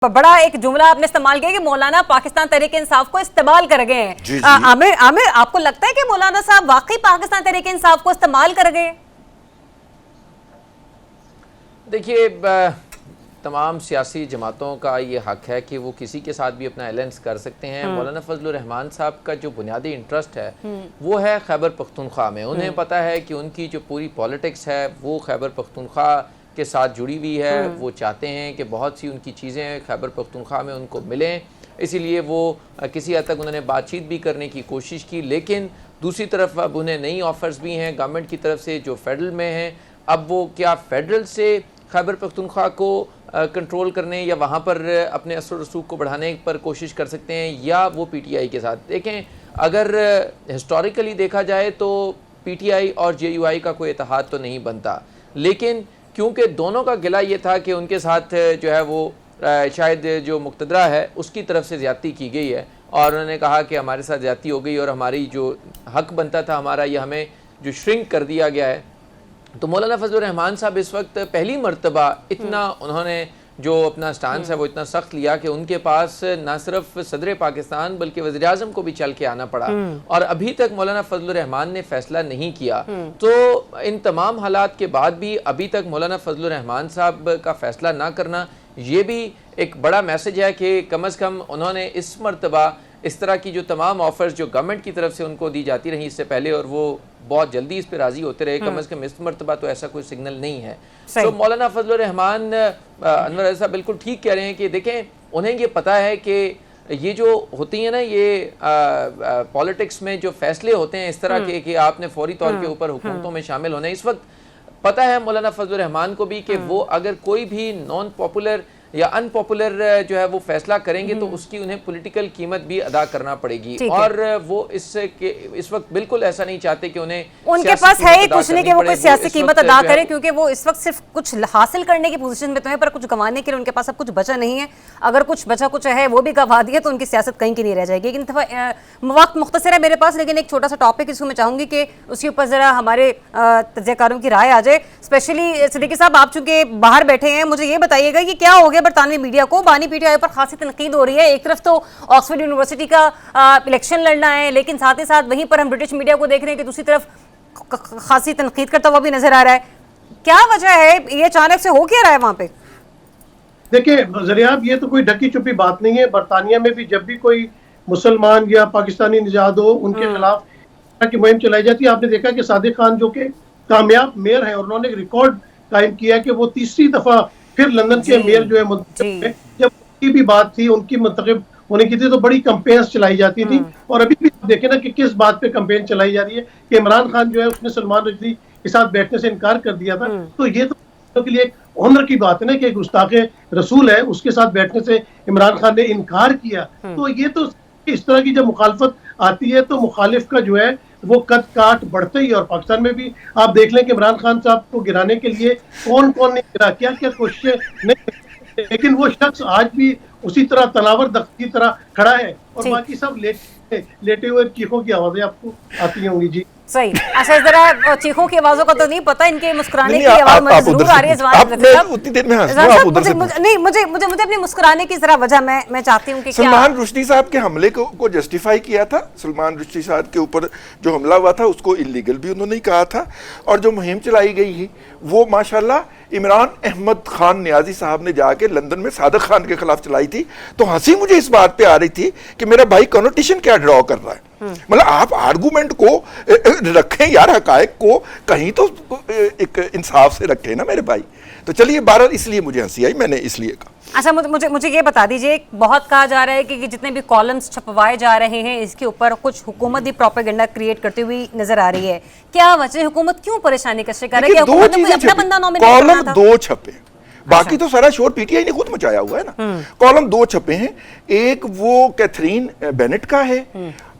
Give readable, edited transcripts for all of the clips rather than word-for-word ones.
بڑا ایک جملہ آپ نے استعمال کیا کہ مولانا پاکستان تحریک انصاف کو استعمال کر گئے ہیں. عامر آپ کو لگتا ہے کہ مولانا صاحب واقعی پاکستان تحریک انصاف کو استعمال کر گئے؟ دیکھیے تمام سیاسی جماعتوں کا یہ حق ہے کہ وہ کسی کے ساتھ بھی اپنا الائنس کر سکتے ہیں. مولانا فضل الرحمان صاحب کا جو بنیادی انٹرسٹ ہے وہ ہے خیبر پختونخوا میں. انہیں پتہ ہے کہ ان کی جو پوری پالیٹکس ہے وہ خیبر پختونخوا کے ساتھ جڑی ہوئی ہے. وہ چاہتے ہیں کہ بہت سی ان کی چیزیں خیبر پختونخوا میں ان کو ملیں, اسی لیے وہ کسی حد تک انہوں نے بات چیت بھی کرنے کی کوشش کی. لیکن دوسری طرف اب انہیں نئی آفرز بھی ہیں گورنمنٹ کی طرف سے جو فیڈرل میں ہیں. اب وہ کیا فیڈرل سے خیبر پختونخوا کو کنٹرول کرنے یا وہاں پر اپنے اثر و رسوخ کو بڑھانے پر کوشش کر سکتے ہیں, یا وہ پی ٹی آئی کے ساتھ. دیکھیں اگر ہسٹوریکلی دیکھا جائے تو پی ٹی آئی اور جے یو آئی کا کوئی اتحاد تو نہیں بنتا, لیکن کیونکہ دونوں کا گلہ یہ تھا کہ ان کے ساتھ جو ہے وہ شاید جو مقتدرہ ہے اس کی طرف سے زیادتی کی گئی ہے, اور انہوں نے کہا کہ ہمارے ساتھ زیادتی ہو گئی اور ہماری جو حق بنتا تھا ہمارا یہ ہمیں جو شرنک کر دیا گیا ہے. تو مولانا فضل الرحمان صاحب اس وقت پہلی مرتبہ اتنا انہوں نے جو اپنا سٹانس ہے وہ اتنا سخت لیا کہ ان کے پاس نہ صرف صدر پاکستان بلکہ وزیر اعظم کو بھی چل کے آنا پڑا, اور ابھی تک مولانا فضل الرحمان نے فیصلہ نہیں کیا. تو ان تمام حالات کے بعد بھی ابھی تک مولانا فضل الرحمان صاحب کا فیصلہ نہ کرنا یہ بھی ایک بڑا میسج ہے کہ کم از کم انہوں نے اس مرتبہ اس طرح کی جو تمام آفرز جو گورنمنٹ کی طرف سے ان کو دی جاتی رہی اس سے پہلے, اور وہ بہت جلدی اس پہ راضی ہوتے رہے, کم از کم اس مرتبہ تو ایسا کوئی سگنل نہیں ہے. تو مولانا فضل الرحمان انور ایسا بالکل ٹھیک کہہ رہے ہیں کہ دیکھیں انہیں یہ پتہ ہے کہ یہ جو ہوتی ہیں نا یہ پالیٹکس میں جو فیصلے ہوتے ہیں اس طرح کے کہ آپ نے فوری طور کے اوپر حکومتوں میں شامل ہونا ہے, اس وقت پتہ ہے مولانا فضل الرحمان کو بھی کہ وہ اگر کوئی بھی نان پاپولر یا ان پاپولر جو ہے وہ فیصلہ کریں گے تو اس کی انہیں پولیٹیکل قیمت بھی ادا کرنا پڑے گی, اور وہ اس وقت بالکل ایسا نہیں چاہتے کہ انہیں ان کے پاس ہے ہی کچھ نہیں کہ وہ کوئی سیاسی قیمت ادا کریں, کیونکہ وہ اس وقت صرف کچھ حاصل کرنے کی پوزیشن میں تو ہیں پر کچھ گنوانے کے لیے ان کے پاس اب کچھ بچا نہیں ہے. اگر کچھ بچا کچھ ہے وہ بھی گنوا دیا تو ان کی سیاست کہیں کی نہیں رہ جائے گی. لیکن وقت مختصر ہے میرے پاس, لیکن ایک چھوٹا سا ٹاپک اس کو میں چاہوں گی کہ اس کے اوپر ذرا ہمارے تجزیہ کاروں کی رائے آ جائے. اسپیشلی صدیقی صاحب آپ چونکہ باہر بیٹھے ہیں, مجھے یہ بتائیے گا کہ کیا ہو گیا برطانوی میڈیا کو, بانی پی ٹی آئی پر خاصی تنقید ہو رہی ہے. ایک طرف تو آکسفورڈ یونیورسٹی کا الیکشن لڑنا ہے, لیکن ساتھ ہی ساتھ وہیں پر ہم برٹش میڈیا کو دیکھ رہے ہیں کہ دوسری طرف خاصی تنقید کرتا ہوا بھی نظر آ رہا ہے. کیا وجہ ہے, یہ اچانک سے ہو کیا رہا ہے وہاں پہ؟ دیکھیں ذریعہ یہ تو کوئی ڈھکی چھپی بات نہیں ہے. برطانیہ میں بھی جب بھی کوئی مسلمان یا پاکستانی نژاد ہو ان کے خلاف کی مہم چلائی جاتی ہے. آپ نے دیکھا کہ صادق خان جو کہ کامیاب میئر ہیں اور انہوں نے ایک ریکارڈ قائم کیا کہ وہ تیسری دفعہ پھر لندن کے میئر جو ہے منتخب ہے. جب ان کی بھی بات تھی ان کی منتخب ہونے کی تھی تو بڑی کمپینز چلائی جاتی تھی, اور ابھی بھی دیکھیں نا کہ کس بات پہ کمپین چلائی جا رہی ہے کہ عمران خان جو ہے اس نے سلمان رشدی کے ساتھ بیٹھنے سے انکار کر دیا تھا. تو یہ تو کے لیے ایک آنر کی بات ہے نا کہ ایک گستاخ رسول ہے اس کے ساتھ بیٹھنے سے عمران خان نے انکار کیا. تو یہ تو اس طرح کی جب مخالفت آتی ہے تو مخالف کا جو ہے وہ قد کاٹ بڑھتے ہی. اور پاکستان میں بھی آپ دیکھ لیں کہ عمران خان صاحب کو گرانے کے لیے کون کون نے گرا, کیا کیا کوششیں نہیں, لیکن وہ شخص آج بھی اسی طرح تناور دخت کی طرح کھڑا ہے, اور باقی سب لیٹے ہوئے چیخوں کی آوازیں آپ کو آتی ہوں گی. جی صحیح. اچھا ذرا چیخوں کی آوازوں کا تو نہیں پتہ, ان کے مسکرانے کی آواز مجھے ضرور آ رہی ہے. نہیں مجھے اپنی مسکرانے کی ذرا وجہ میں چاہتی ہوں کہ سلمان رشدی صاحب کے حملے کو جسٹیفائی کیا تھا. سلمان رشدی صاحب کے اوپر جو حملہ ہوا تھا اس کو انلیگل بھی انہوں نے کہا تھا, اور جو مہم چلائی گئی ہے وہ ماشاءاللہ عمران احمد خان نیازی صاحب نے جا کے لندن میں صادق خان کے خلاف چلائی تھی. تو ہنسی مجھے اس بات پہ آ رہی تھی کہ میرا بھائی کنوٹیشن کیا ڈرا کر رہا ہے. مطلب آپ آرگومنٹ کو رکھیں یار, حقائق کو کہیں تو ایک انصاف سے رکھیں نا میرے بھائی. تو چلیے بہرحال اس لیے مجھے ہنسی آئی, میں نے اس لیے کہا. اچھا مجھے یہ بتا دیجئے, بہت کہا جا رہا ہے کہ جتنے بھی کالمز چھپوائے جا رہے ہیں اس کے اوپر کچھ حکومت بھی پروپیگنڈا کریٹ کرتی ہوئی نظر آ رہی ہے. کیا وجہ, حکومت کیوں پریشانی کا شکار ہے؟ دو چیزیں کالم دو چھپے, باقی تو سارا شور پی ٹی آئی نے خود مچایا ہوا ہے نا. کالم دو چھپے ہیں, ایک وہ کیتھرین بینٹ کا ہے,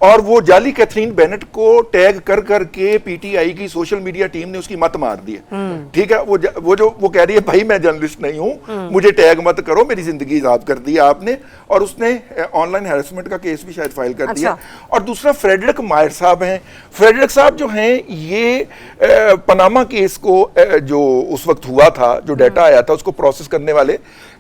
اور وہ جعلی کیتھرین بینٹ کو ٹیگ کر کر کے پی ٹی آئی کی سوشل میڈیا ٹیم نے اس کی مت مار دی ہے. ٹھیک ہے, وہ کہہ رہی ہے بھائی میں جرنلسٹ نہیں ہوں, مجھے ٹیگ مت کرو, میری زندگی عذاب کر دی آپ نے, اور اس نے آن لائن ہیرسمنٹ کا کیس بھی شاید فائل کر دیا. اور دوسرا فریڈرک مائر صاحب ہیں. فریڈرک صاحب جو ہیں یہ پاناما کیس کو جو اس وقت ہوا تھا, جو ڈیٹا آیا تھا اس کو پروسیس کرنے والے,